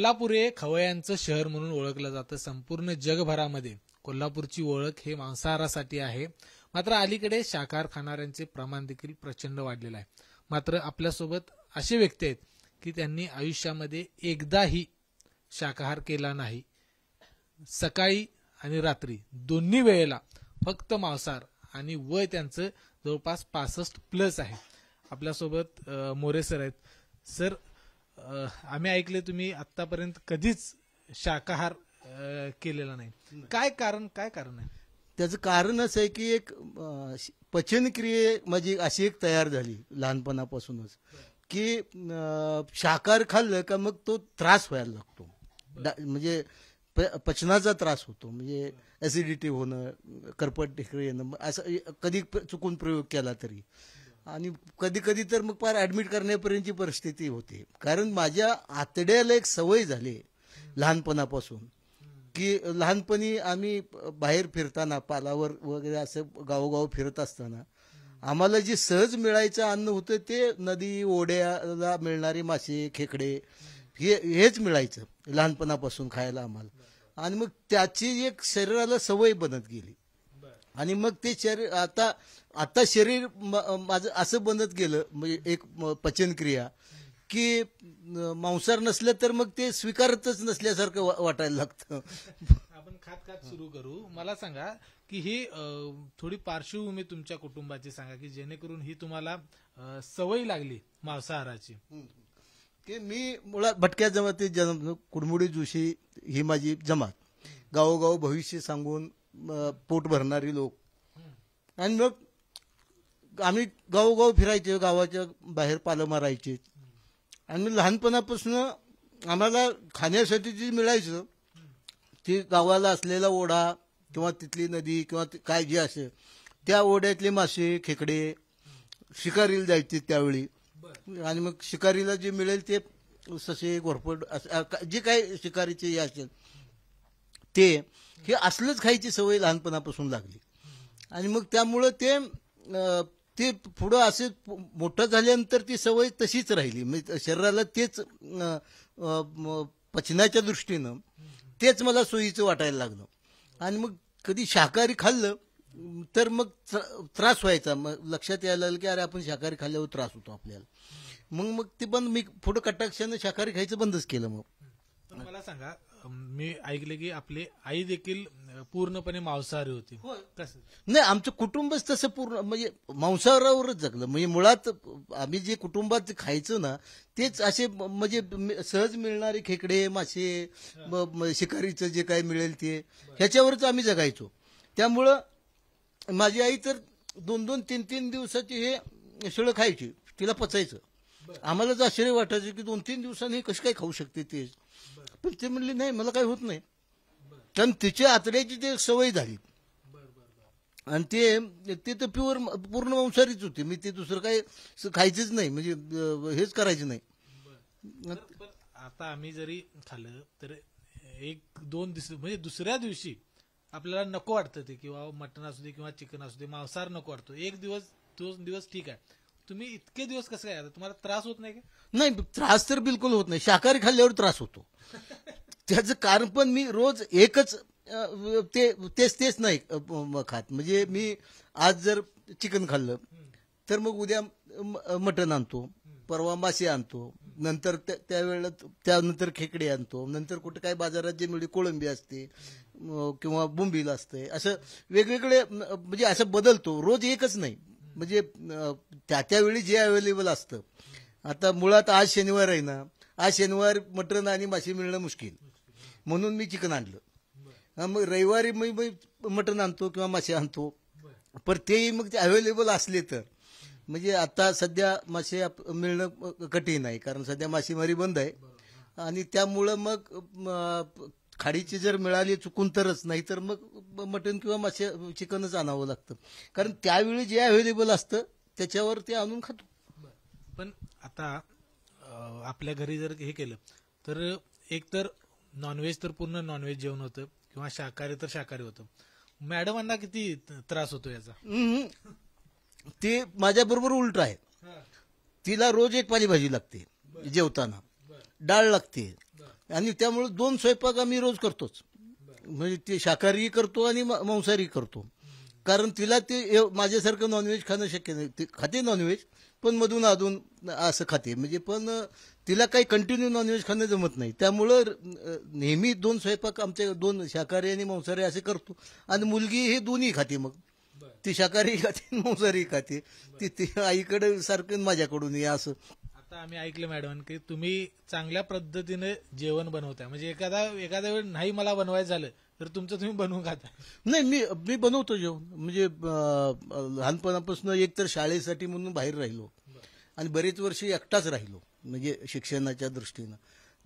कोल्हापूर हे खवय्यांचं शहर म्हणून ओळखलं जातं. संपूर्ण जगभरामध्ये कोल्हापूरची ओळख हे मांसाहारासाठी आहे. मात्र अलीकडे शाकाहार खाणाऱ्यांचे प्रमाण देखील प्रचंड वाढलेलं आहे. मात्र आपल्यासोबत असे व्यक्ती आहेत की त्यांनी आयुष्यामध्ये एकदाही शाकाहार केला नाही. सकाळी आणि रात्री दोन्ही वेळेला फक्त मांसाहार आणि वय त्यांचं जवळपास 65+ आहे. आपल्यासोबत मोरे सर आहेत. सर, आम्ही ऐकले तुम्ही आतापर्यंत कधीच शाकाहार केलेला नाही. काय कारण आहे? त्याचं कारण असं आहे की एक पचनक्रिये माझी अशी एक तयार झाली लहानपणापासूनच की शाकाहार खाल्लं का मग तो त्रास व्हायला लागतो. म्हणजे पचनाचा त्रास होतो. म्हणजे ऍसिडिटी होणं, करपट ढेकळे येणं, असं कधी चुकून प्रयोग केला तरी. आणि कधी कधी तर मग फार ऍडमिट करण्यापर्यंतची परिस्थिती होते. कारण माझ्या आतड्याला एक सवय झाली लहानपणापासून की लहानपणी आम्ही बाहेर फिरताना पालावर वगैरे असं गावोगाव फिरत असताना आम्हाला जे सहज मिळायचं अन्न होतं ते नदी ओढ्याला मिळणारे मासे, खेकडे हेच मिळायचं लहानपणापासून खायला आम्हाला. आणि मग त्याची एक शरीराला सवय बनत गेली. आणि मग ते शरीर आता शरीर माझं असं बनत गेलं, म्हणजे एक पचनक्रिया की मांसाहार नसलं तर मग ते स्वीकारतच नसल्यासारखं वाटायला लागतं. आपण खात सुरू करू. मला सांगा की ही थोडी पार्श्वभूमी तुमच्या कुटुंबाची सांगा की जेणेकरून ही तुम्हाला सवय लागली मांसाहाराची. की मी मुळात भटक्या जमातीत जन्म, कुडमुडी जोशी ही माझी जमात. गावोगाव भविष्य सांगून पोट भरणारी लोक. आणि मग आम्ही गावोगाव फिरायचे, गावाच्या बाहेर पालं मारायचे. आणि लहानपणापासून आम्हाला खाण्यासाठी जे मिळायचं ते गावाला असलेला ओढा किंवा तिथली नदी किंवा काय जे असेल त्या ओढ्यातले मासे, खेकडे शिकारीला जायचे त्यावेळी. आणि मग शिकारीला जे मिळेल ते ससे, घोरपड जे काही शिकारीचे हे असेल ते हे असलंच खायची सवय लहानपणापासून लागली. आणि मग त्यामुळं ते पुढं असे मोठं झाल्यानंतर ती सवय तशीच राहिली. म्हणजे शरीराला तेच पचनाच्या दृष्टीनं तेच मला सोयीचं वाटायला लागलं. आणि मग कधी शाकाहारी खाल्लं तर मग त्रास व्हायचा. मग लक्षात यायला लागलं की अरे आपण शाकाहारी खाल्ल्यावर त्रास होतो आपल्याला. मग ते बंद, मी पुढं कटाक्षानं शाकाहारी खायचं बंदच केलं. मग मला सांगा, मी ऐकले की आपली आई देखील पूर्णपणे मांसाहारी होती. कसं? नाही, आमचं कुटुंबच तसं पूर्ण म्हणजे मांसाहारावरच जगलं. म्हणजे मुळात आम्ही जे कुटुंबात खायचो ना तेच असे म्हणजे सहज मिळणारे खेकडे, मासे, शिकारीचं जे काही मिळेल ते ह्याच्यावरच आम्ही जगायचो. त्यामुळं माझी आई तर 2-2, 3-3 दिवसाची हे शिळं खायची, तिला पचायचं. आम्हालाच आश्चर्य वाटायचं की 2-3 दिवसांनी कशी काय खाऊ शकते ते. पण ते म्हणले नाही, मला काही होत नाही. कारण तिच्या आतड्याची ते सवय झाली. आणि ते तर पूर्ण मांसाहारीच होते. मी ते दुसरं काही खायचंच नाही, म्हणजे हेच करायचं नाही. पण आता आम्ही जरी खाल्लं तर 1-2 दिवस म्हणजे दुसऱ्या दिवशी आपल्याला नको वाटतं ते, किंवा मटण असू दे किंवा चिकन असू दे, मांसाहार नको वाटतो. 1 दिवस 2 दिवस ठीक आहे. तुम्ही इतके दिवस कसं काय? तुम्हाला त्रास होत नाही का? नाही, त्रास तर बिलकुल होत नाही. शाकाहारी खाल्ल्यावर त्रास होतो. त्याचं कारण पण मी रोज एकच तेच नाही खात. म्हणजे मी आज जर चिकन खाल्लं तर मग उद्या मटण आणतो, परवा मासे आणतो, नंतर त्यानंतर खेकडे आणतो, नंतर कुठे काय बाजारात जे मिळते कोळंबी असते किंवा बोंबील असते, असं वेगवेगळे म्हणजे असं बदलतो. रोज एकच नाही. म्हणजे त्यावेळी जे अवेलेबल असतं. आता मुळात आज शनिवार आहे ना, आज शनिवार मटण आणि मासे मिळणं मुश्किल, म्हणून मी चिकन आणलं. मग रविवारी मी मटण आणतो किंवा मासे आणतो. पण तेही मग ते अवेलेबल असले तर. म्हणजे आता सध्या मासे मिळणं कठीण आहे, कारण सध्या मासेमारी बंद आहे. आणि त्यामुळं मग खाडीची जर मिळाली चुकून तरच, नाही तर मग मटण किंवा मासे चिकनच आणावं लागतं. कारण त्यावेळी जे अवेलेबल असतं त्याच्यावर ते आणून खातो. पण आता आपल्या घरी जर हे केलं तर एक तर नॉनव्हेज तर पूर्ण नॉनव्हेज जेवण होतं, किंवा शाकाहारी तर शाकाहारी होतं. मॅडमांना किती त्रास होतो याचा? ते माझ्या बरोबर उलट आहे. तिला रोज एक पालेभाजी लागते जेवताना, डाळ लागते, आणि त्यामुळे 2 स्वयंपाक आम्ही रोज करतोच. म्हणजे ते शाकाहारी करतो आणि मांसाहारी करतो. कारण तिला ते माझ्यासारखं नॉनव्हेज खाणं शक्य नाही. ती खाते नॉनव्हेज, पण मधून अधून असं खाते. म्हणजे पण तिला काही कंटिन्यू नॉनव्हेज खाणं जमत नाही. त्यामुळं नेहमी 2 स्वयंपाक आमचे 2 शाकाहारी आणि मांसाहारी असे करतो. आणि मुलगी हे दोन्ही खाते. मग ती शाकाहारी खाते, मांसाहारी खाते. ती आईकडे सारखं माझ्याकडून हे असं. आता आम्ही ऐकलं मॅडम की तुम्ही चांगल्या पद्धतीने जेवण बनवताय. म्हणजे एखाद्या वेळ नाही मला बनवायचं झालं तर तुमचं तुम्ही बनवून खाता. नाही, मी बनवतो जेवण. म्हणजे लहानपणापासून एकतर शाळेसाठी म्हणून बाहेर राहिलो आणि बरेच वर्ष एकटाच राहिलो, म्हणजे शिक्षणाच्या दृष्टीनं.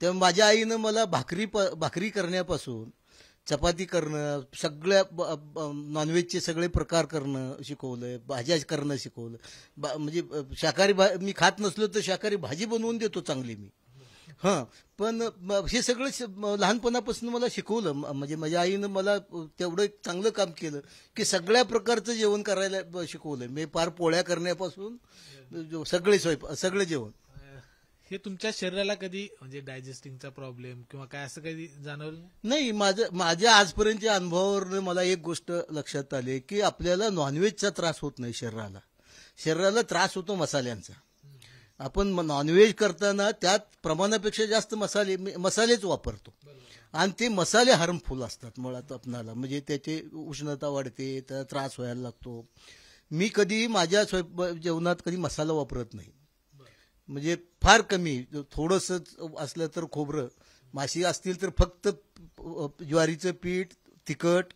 तेव्हा माझ्या आईनं मला भाकरी करण्यापासून चपाती करणं, सगळ्या नॉनव्हेजचे सगळे प्रकार करणं शिकवलं, भाज्या करणं शिकवलं. म्हणजे शाकाहारी मी खात नसलो तर शाकाहारी भाजी बनवून देतो चांगली मी. हां, पण हे सगळं लहानपणापासून मला शिकवलं. म्हणजे माझ्या आईनं मला तेवढं एक चांगलं काम केलं की सगळ्या प्रकारचं जेवण करायला शिकवलं. मी फार पोळ्या करण्यापासून सगळं जेवण. हे तुमच्या शरीराला कधी म्हणजे डायजेस्टिंगचा प्रॉब्लेम किंवा काय असं कधी जाणवलं नाही? माझ्या आजपर्यंतच्या अनुभवावरून मला एक गोष्ट लक्षात आली की आपल्याला नॉनव्हेजचा त्रास होत नाही शरीराला त्रास होतो मसाल्यांचा. आपण नॉनव्हेज करताना त्यात प्रमाणापेक्षा जास्त मसालेच वापरतो आणि ते मसाले हार्मफुल असतात मुळात आपणाला. म्हणजे त्याची उष्णता वाढते, त्याला त्रास व्हायला लागतो. मी कधी माझ्या जेवणात कधी मसाला वापरत नाही. म्हणजे फार कमी, थोडंसं असलं तर खोबरं, माशी असतील तर फक्त ज्वारीचं पीठ, तिखट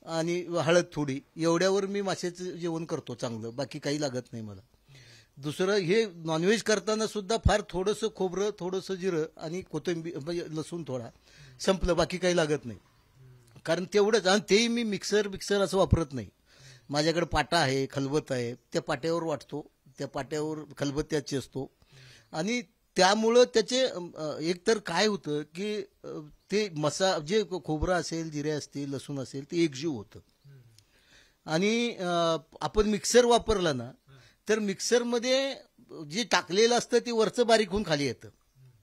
आणि हळद थोडी, एवढ्यावर मी माशाचं जेवण करतो चांगलं. बाकी काही लागत नाही मला. दुसरं, हे नॉनव्हेज करताना सुद्धा फार थोडंसं खोबरं, थोडंसं जिरं आणि कोथिंबीर म्हणजे लसूण थोडा, संपलं. बाकी काही लागत नाही. कारण तेवढंच. आणि तेही मी मिक्सर असं वापरत नाही. माझ्याकडे पाटा आहे, खलबत आहे, त्या पाट्यावर वाटतो, त्या पाट्यावर खलबत्त्याची असतो. आणि त्यामुळं त्याचे एकतर काय होतं की ते जे खोबरं असेल, जिरे असतील, लसूण असेल, ते एकजीव होतं. आणि आपण मिक्सर वापरला ना तर मिक्सरमध्ये जे टाकलेलं असतं ते वरचं बारीक होऊन खाली येतं,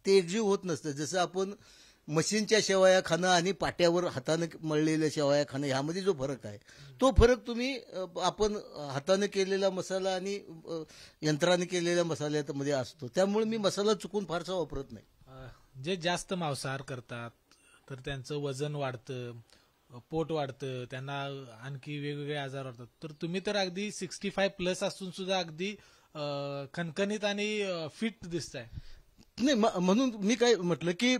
ते एकजीव होत नसतं. जसं आपण मशीनच्या शेवया खाणं आणि पाट्यावर हातानं मळलेल्या शेवया खाणं ह्यामध्ये जो फरक आहे, तो फरक आपण हातानं केलेला मसाला आणि यंत्राने केलेल्या मसाल्यामध्ये असतो. त्यामुळे मी मसाला चुकून फारसा वापरत नाही. जे जास्त मांसाहार करतात तर त्यांचं वजन वाढतं, पोट वाढतं, त्यांना आणखी वेगवेगळे आजार वाढतात. तर तुम्ही तर अगदी 65+ असून सुद्धा अगदी खणखणीत आणि फिट दिसताय. नाही, म्हणून मी काय म्हटलं की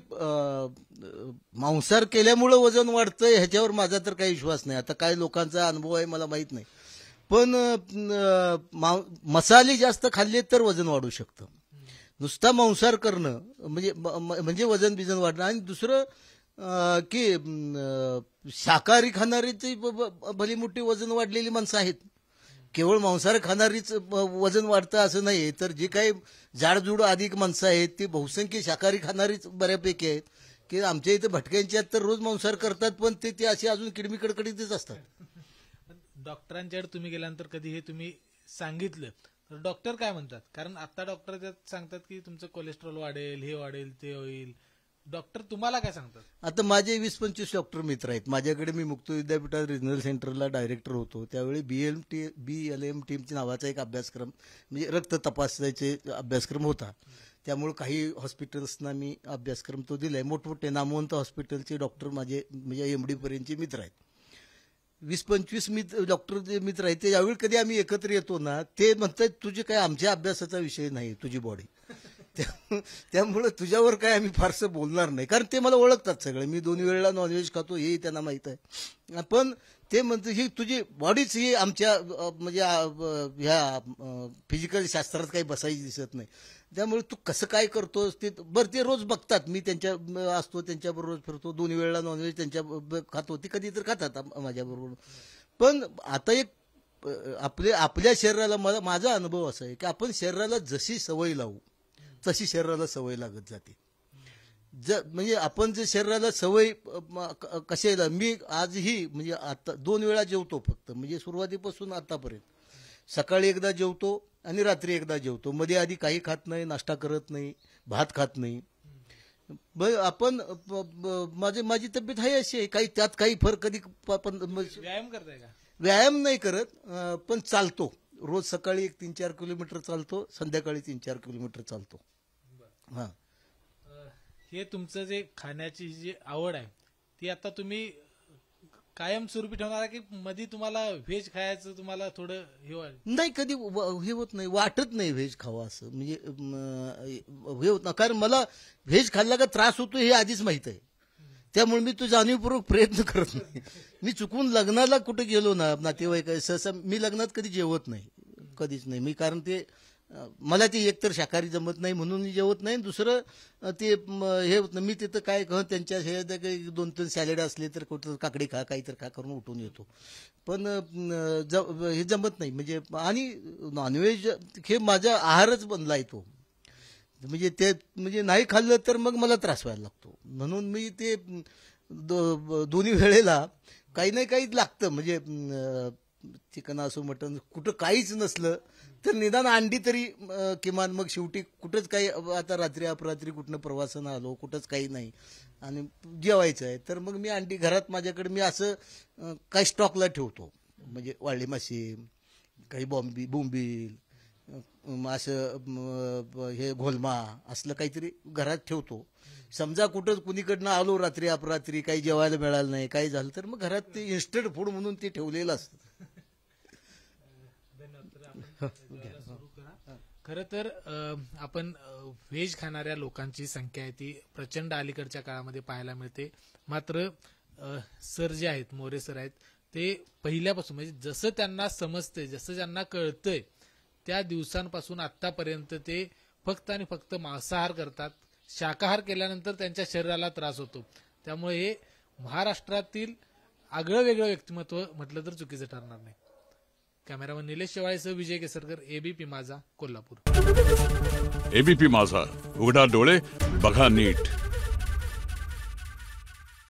मांसाहार केल्यामुळं वजन वाढतंय ह्याच्यावर माझा तर काही विश्वास नाही. आता काय लोकांचा अनुभव आहे मला माहीत नाही. पण मसाले जास्त खाल्ले तर वजन वाढू शकतं. नुसता मांसाहार करणं म्हणजे वजन बिजन वाढणं. आणि दुसरं की शाकाहारी खाणारीची भली मोठी वजन वाढलेली माणसं आहेत. केवळ मांसाहार खाणारीच वजन वाढतं असं नाही. तर जे काही जाडजूड अधिक माणसं आहेत ती बहुसंख्य शाकाहारी खाणारीच बऱ्यापैकी आहेत. की आमच्या इथं भटक्यांच्यात तर रोज मांसाहार करतात, पण ते असे अजून किडमी कडकडीतच असतात. डॉक्टरांच्याकडे तुम्ही गेल्यानंतर कधी हे तुम्ही सांगितलं तर डॉक्टर काय म्हणतात? कारण आता डॉक्टर त्यात सांगतात की तुमचं कोलेस्ट्रॉल वाढेल, हे वाढेल, ते होईल. डॉक्टर तुम्हाला काय सांगतात? आता माझे 20-25 डॉक्टर मित्र आहेत. माझ्याकडे मी मुक्त विद्यापीठात रिजनल सेंटरला डायरेक्टर होतो. त्यावेळी BLM टीम नावाचा एक अभ्यासक्रम, म्हणजे रक्त तपासायचे अभ्यासक्रम होता. त्यामुळे काही हॉस्पिटल्सना मी अभ्यासक्रम तो दिलाय. मोठमोठे नामवंत हॉस्पिटलचे डॉक्टर माझे म्हणजे MD पर्यंतचे मित्र आहेत. 20-25 डॉक्टर जे मित्र आहेत ते ज्यावेळी कधी आम्ही एकत्र येतो ना, ते म्हणतात तुझे काय आमच्या अभ्यासाचा विषय नाही, तुझी बॉडी. त्यामुळे तुझ्यावर काय आम्ही फारसं बोलणार नाही. कारण ते मला ओळखतात सगळे. मी 2 वेळेला नॉनव्हेज खातो हे त्यांना माहीत आहे. पण ते म्हणतात ही तुझी बॉडीच ही आमच्या म्हणजे ह्या फिजिकल शास्त्रात काही बसायची दिसत नाही. त्यामुळे तू कसं काय करतोस ते रोज बघतात. मी त्यांच्याबरोबर फिरतो. 2 वेळेला नॉनव्हेज त्यांच्या खातो. ती कधी तर खातात माझ्याबरोबर. पण आता एक आपल्या शरीराला माझा अनुभव असा आहे की आपण शरीराला जशी सवय लावू तशी शरीराला सवय लागत जाते. म्हणजे आपण जे शरीराला सवय कशी आहे, मी आजही म्हणजे आता 2 वेळा जेवतो फक्त, म्हणजे सुरुवातीपासून आतापर्यंत. सकाळी एकदा जेवतो आणि रात्री एकदा जेवतो. मध्ये आधी काही खात नाही, नाश्ता करत नाही, भात खात नाही. आपण माझी तब्येत आहे अशी आहे, काही त्यात काही फरक कधी पण व्यायाम करताय का? व्यायाम नाही करत, पण चालतो. रोज सकाळी 1-3-4 किलोमीटर चालतो, संध्याकाळी 3-4 किलोमीटर चालतो. हा, हे तुमचं जे खाण्याची जी आवड आहे ती आता तुम्ही कायमस्वरूपी ठेवणार आहे की मध्ये तुम्हाला व्हेज खायचं तुम्हाला थोडं हे व्हायला? नाही, कधी हे होत नाही, वाटत नाही व्हेज खावं असं, म्हणजे हे होत नाही. कारण मला व्हेज खाल्ला का त्रास होतो हे आधीच माहित आहे. त्यामुळे मी तो जाणीवपूर्वक प्रयत्न करत नाही. मी चुकून लग्नाला कुठे गेलो ना, नातेवाईक सहसा मी लग्नात कधी जेवत नाही, कधीच नाही मी. कारण ते मला ते एकतर शाकाहारी जमत नाही म्हणून मी जेवत नाही, दुसरं ते हे होत नाही. मी तिथं काय त्यांच्या हे 2-3 सॅलेड असले तर कुठं काकडी खा काहीतरी खा करून उठून येतो. पण हे जमत नाही म्हणजे. आणि नॉनव्हेज हे माझा आहारच बनला तो, म्हणजे ते म्हणजे नाही खाल्लं तर मग मला त्रास व्हायला लागतो. म्हणून मी ते दोन्ही वेळेला काही नाही काही लागतं. म्हणजे चिकन असो मटन, कुठं काहीच नसलं तर निदान अंडी तरी किमान. मग शेवटी कुठंच काही, आता रात्री अपरात्री कुठनं प्रवासानं आलो, कुठंच काही नाही आणि जेवायचं आहे तर मग मी अंडी घरात माझ्याकडे मी असं काही स्टॉकला ठेवतो. म्हणजे वाळली मासे, काही बोंबील असं हे घोलमा असलं काहीतरी घरात ठेवतो. समजा कुठं कुणीकडनं आलो रात्री अपरात्री, काही जेवायला मिळालं नाही, काही झालं तर मग घरात ते इन्स्टंट फूड म्हणून ते ठेवलेलं असतं. खरं तर आपण व्हेज खाणाऱ्या लोकांची संख्या आहे ती प्रचंड अलीकडच्या काळामध्ये पाहायला मिळते. मात्र सर जे आहेत, मोरे सर आहेत, ते पहिल्यापासून म्हणजे जसं त्यांना समजतंय, जसं त्यांना कळतंय त्या दिवसांपासून आतापर्यंत ते फक्त आणि फक्त मांसाहार करतात. शाकाहार केल्यानंतर त्यांच्या शरीराला त्रास होतो. त्यामुळे हे महाराष्ट्रातील आगळं वेगळं व्यक्तिमत्व म्हटलं तर चुकीचं ठरणार नाही. कॅमेरामन निलेश शेवाळेसह विजय केसरकर, एबीपी माझा, कोल्हापूर. एबीपी माझा, उघडा डोळे बघा नीट.